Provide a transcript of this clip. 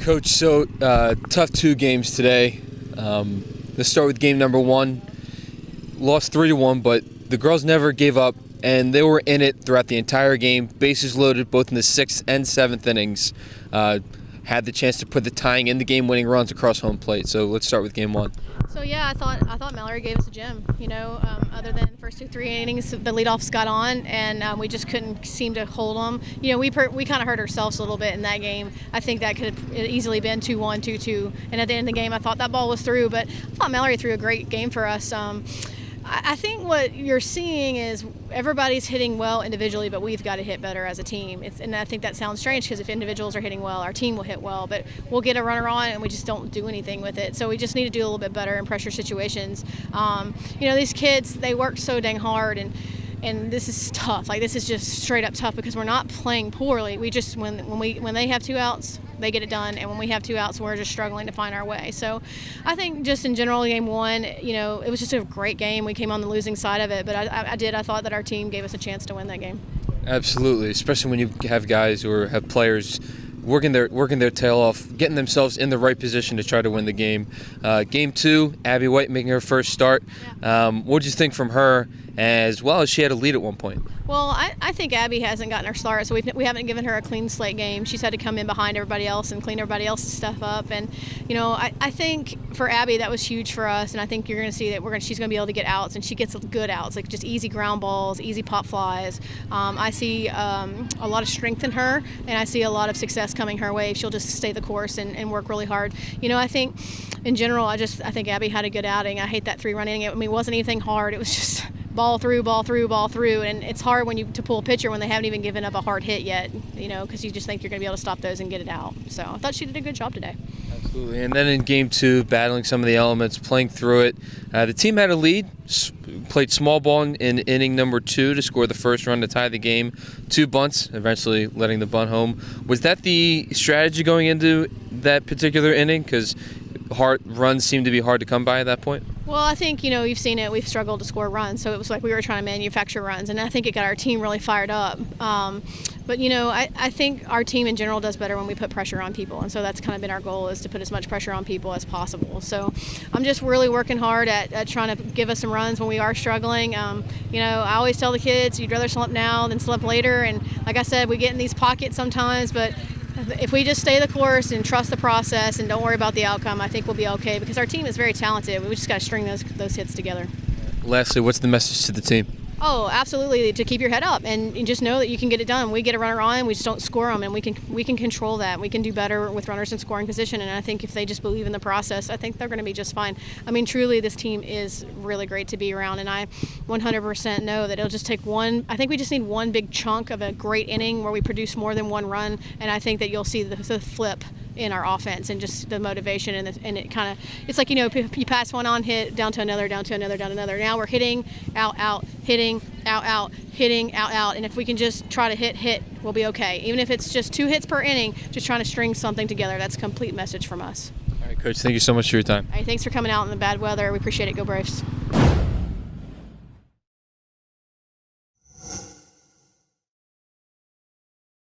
Coach, so tough 2 games today. Let's start with game number 1. Lost 3-1, but the girls never gave up, and they were in it throughout the entire game. Bases loaded both in the 6th and 7th innings. Had the chance to put the tying in the game-winning runs across home plate. So let's start with game 1. So yeah, I thought Mallory gave us a gem. Other than the first 2-3 innings, the leadoffs got on, and we just couldn't seem to hold them. We kind of hurt ourselves a little bit in that game. I think that could have easily been 2-1, 2-2. And at the end of the game, I thought that ball was through, but I thought Mallory threw a great game for us. I think what you're seeing is everybody's hitting well individually, but we've got to hit better as a team. And I think that sounds strange because if individuals are hitting well, our team will hit well, but we'll get a runner on and we just don't do anything with it. So we just need to do a little bit better in pressure situations. These kids, they work so dang hard, and this is tough. Like, this is just straight up tough because we're not playing poorly. We just when they have 2 outs, they get it done, and when we have 2 outs, we're just struggling to find our way. So I think just in general, game 1, it was just a great game. We came on the losing side of it, but I thought that our team gave us a chance to win that game. Absolutely, especially when you have guys or have players working their tail off, getting themselves in the right position to try to win the game. Game 2, Abby White making her first start. Yeah. What did you think from her, as well as she had a lead at one point? Well, I think Abby hasn't gotten her start, so we haven't given her a clean slate game. She's had to come in behind everybody else and clean everybody else's stuff up. And, I think for Abby that was huge for us, and I think you're going to see that she's going to be able to get outs, and she gets good outs, like just easy ground balls, easy pop flies. I see a lot of strength in her, and I see a lot of success coming her way if she'll just stay the course and work really hard. I think in general, I think Abby had a good outing. I hate that 3-run inning. It wasn't anything hard. It was just ball through, ball through, ball through, and it's hard to pull a pitcher when they haven't even given up a hard hit yet, because you just think you're going to be able to stop those and get it out. So I thought she did a good job today. Absolutely. And then in game 2, battling some of the elements, playing through it. The team had a lead, played small ball in inning number 2 to score the first run to tie the game. 2 bunts, eventually letting the bunt home. Was that the strategy going into that particular inning? Because runs seemed to be hard to come by at that point. Well, I think, you've seen it. We've struggled to score runs, so it was like we were trying to manufacture runs, and I think it got our team really fired up. But, I think our team in general does better when we put pressure on people, and so that's kind of been our goal, is to put as much pressure on people as possible. So I'm just really working hard at trying to give us some runs when we are struggling. I always tell the kids, you'd rather slump now than slump later, and like I said, we get in these pockets sometimes, but if we just stay the course and trust the process and don't worry about the outcome, I think we'll be okay, because our team is very talented. We just got to string those hits together. Lastly, what's the message to the team? Oh, absolutely, to keep your head up and just know that you can get it done. We get a runner on, we just don't score them, and we can control that. We can do better with runners in scoring position, and I think if they just believe in the process, I think they're going to be just fine. Truly, this team is really great to be around, and I 100% know that it'll just take one. I think we just need one big chunk of a great inning where we produce more than 1 run, and I think that you'll see the flip in our offense and just the motivation and it kind of, it's like, you pass one on, hit, down to another, down to another, down to another. Now we're hitting, out, hitting, out, hitting, out. And if we can just try to hit, we'll be okay. Even if it's just 2 hits per inning, just trying to string something together. That's a complete message from us. All right, Coach, thank you so much for your time. All right, thanks for coming out in the bad weather. We appreciate it. Go Braves.